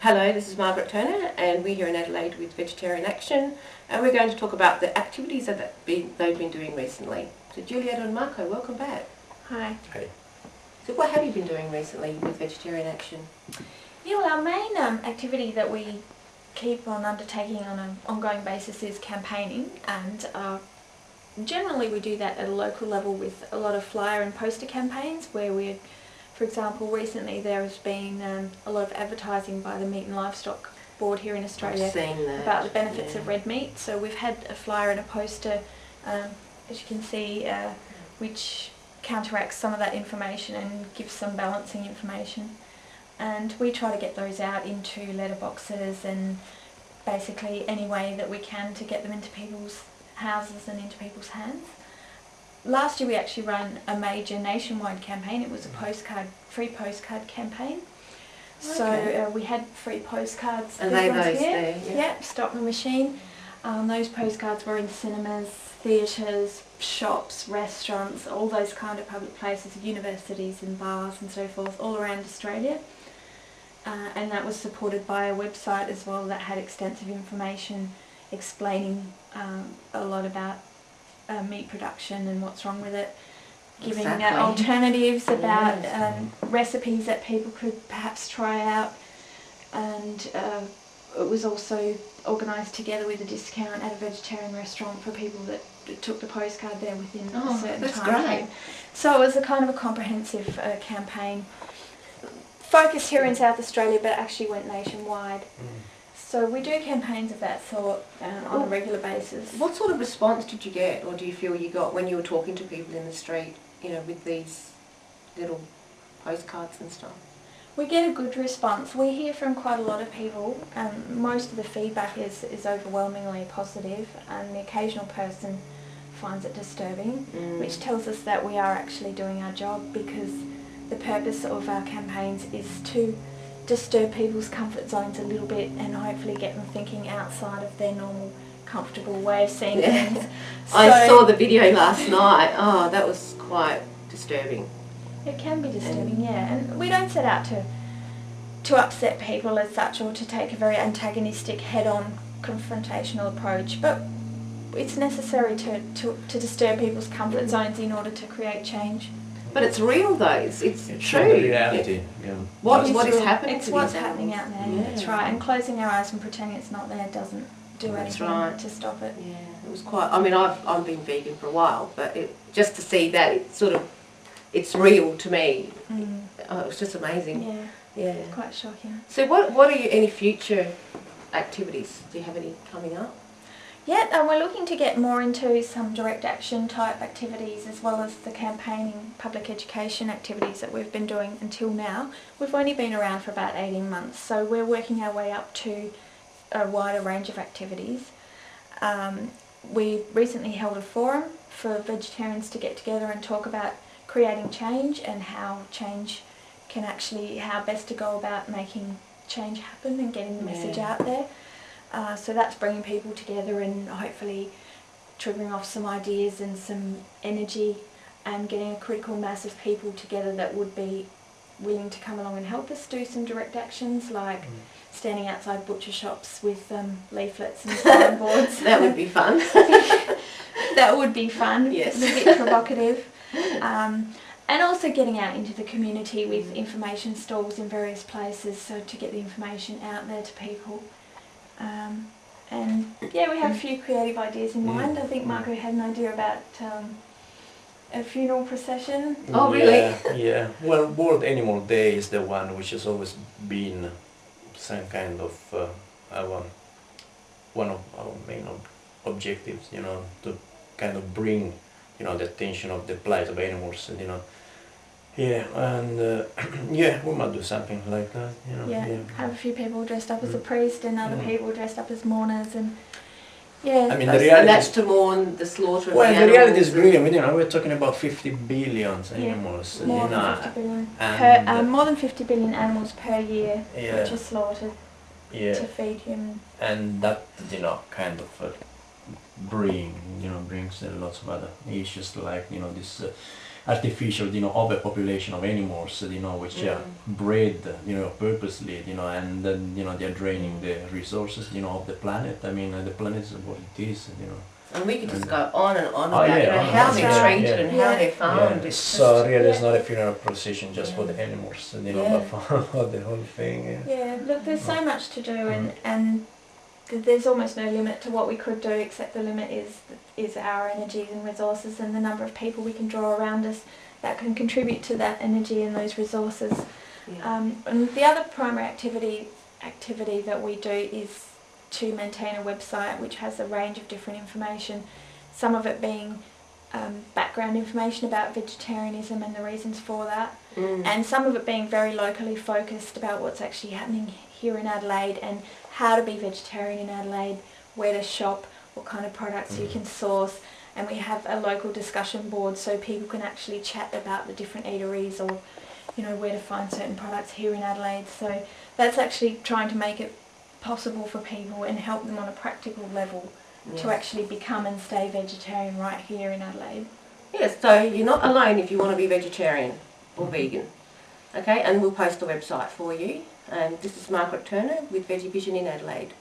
Hello, this is Margaret Turner and we're here in Adelaide with Vegetarian Action, and we're going to talk about the activities that they've been doing recently. So Juliet and Marco, welcome back. Hi. Hey. So what have you been doing recently with Vegetarian Action? Yeah, well, our main activity that we keep on undertaking on an ongoing basis is campaigning, and generally we do that at a local level with a lot of flyer and poster campaigns where we're, for example, recently there has been a lot of advertising by the Meat and Livestock Board here in Australia about the benefits of red meat. So we've had a flyer and a poster, as you can see, which counteracts some of that information and gives some balancing information. And we try to get those out into letterboxes and basically any way that we can to get them into people's houses and into people's hands. Last year we actually ran a major nationwide campaign. It was a free postcard campaign. Okay. So we had free postcards. And they those there? Yeah, stock the machine. Those postcards were in cinemas, theatres, shops, restaurants, all those kind of public places, universities and bars and so forth, all around Australia. And that was supported by a website as well that had extensive information explaining a lot about meat production and what's wrong with it, giving alternatives about recipes that people could perhaps try out, and it was also organised together with a discount at a vegetarian restaurant for people that took the postcard there within a certain time frame. So it was a kind of a comprehensive campaign, focused here in South Australia but actually went nationwide. So we do campaigns of that sort on a regular basis. What sort of response did you get, or do you feel you got when you were talking to people in the street, you know, with these little postcards and stuff? We get a good response. We hear from quite a lot of people, and most of the feedback is overwhelmingly positive, and the occasional person finds it disturbing, which tells us that we are actually doing our job, because the purpose of our campaigns is to disturb people's comfort zones a little bit and hopefully get them thinking outside of their normal comfortable way of seeing things. So I saw the video last night. Oh, that was quite disturbing. It can be disturbing, yeah, and we don't set out to upset people as such, or to take a very antagonistic head-on confrontational approach, but it's necessary to disturb people's comfort zones in order to create change. But it's real though, it's true. The reality. Yeah. What is happening? It's what's happening out there. Yeah. That's right. And closing our eyes and pretending it's not there doesn't do anything to stop it. Yeah, it was quite. I mean, I've been vegan for a while, but just to see that it's real to me. Oh, it was just amazing. Yeah. Yeah. It's quite shocking. So what are any future activities? Do you have any coming up? Yeah, we're looking to get more into some direct action type activities, as well as the campaigning public education activities that we've been doing until now. We've only been around for about 18 months, so we're working our way up to a wider range of activities. We recently held a forum for vegetarians to get together and talk about creating change and how change can how best to go about making change happen and getting the message out there. So that's bringing people together and hopefully triggering off some ideas and some energy, and getting a critical mass of people together that would be willing to come along and help us do some direct actions, like standing outside butcher shops with leaflets and signboards. That would be fun. That would be fun. Yes. A bit provocative. And also getting out into the community with information stalls in various places, so to get the information out there to people. And yeah, we have a few creative ideas in mind. I think Marco had an idea about a funeral procession. Oh, really? Yeah. Well, World Animal Day is the one which has always been some kind of one of our main objectives, you know, to kind of bring, you know, the attention of the plight of animals, and, you know. Yeah, and yeah, we might do something like that, you know. Yeah, have a few people dressed up as a priest and other people dressed up as mourners, and yeah. I mean, the reality that's to mourn the slaughter of the animals. Well, the reality is grim. You know, we're talking about 50 billion animals. More you than know, 50 billion. And more than 50 billion animals per year, yeah, which are slaughtered to feed humans. And that, you know, kind of brings lots of other issues like this artificial overpopulation of animals which are bred purposely and then they're draining the resources of the planet. I mean the planet is what it is. And we could just go on and on Oh, about yeah, how they're yeah, treated yeah. and how they're farmed. Yeah. It's So just, really, it's not a funeral procession just for the animals, Yeah. but for the whole thing. Yeah. Yeah, look, there's so much to do, and there's almost no limit to what we could do, except the limit is our energies and resources and the number of people we can draw around us that can contribute to that energy and those resources. And the other primary activity that we do is to maintain a website which has a range of different information, some of it being background information about vegetarianism and the reasons for that, and some of it being very locally focused about what's actually happening here in Adelaide and how to be vegetarian in Adelaide, where to shop, what kind of products you can source, and we have a local discussion board so people can actually chat about the different eateries or where to find certain products here in Adelaide. So that's actually trying to make it possible for people and help them on a practical level to actually become and stay vegetarian right here in Adelaide. Yes, so you're not alone if you want to be vegetarian or vegan. Okay, and we'll post the website for you. And this is Margaret Turner with Veggie Vision in Adelaide.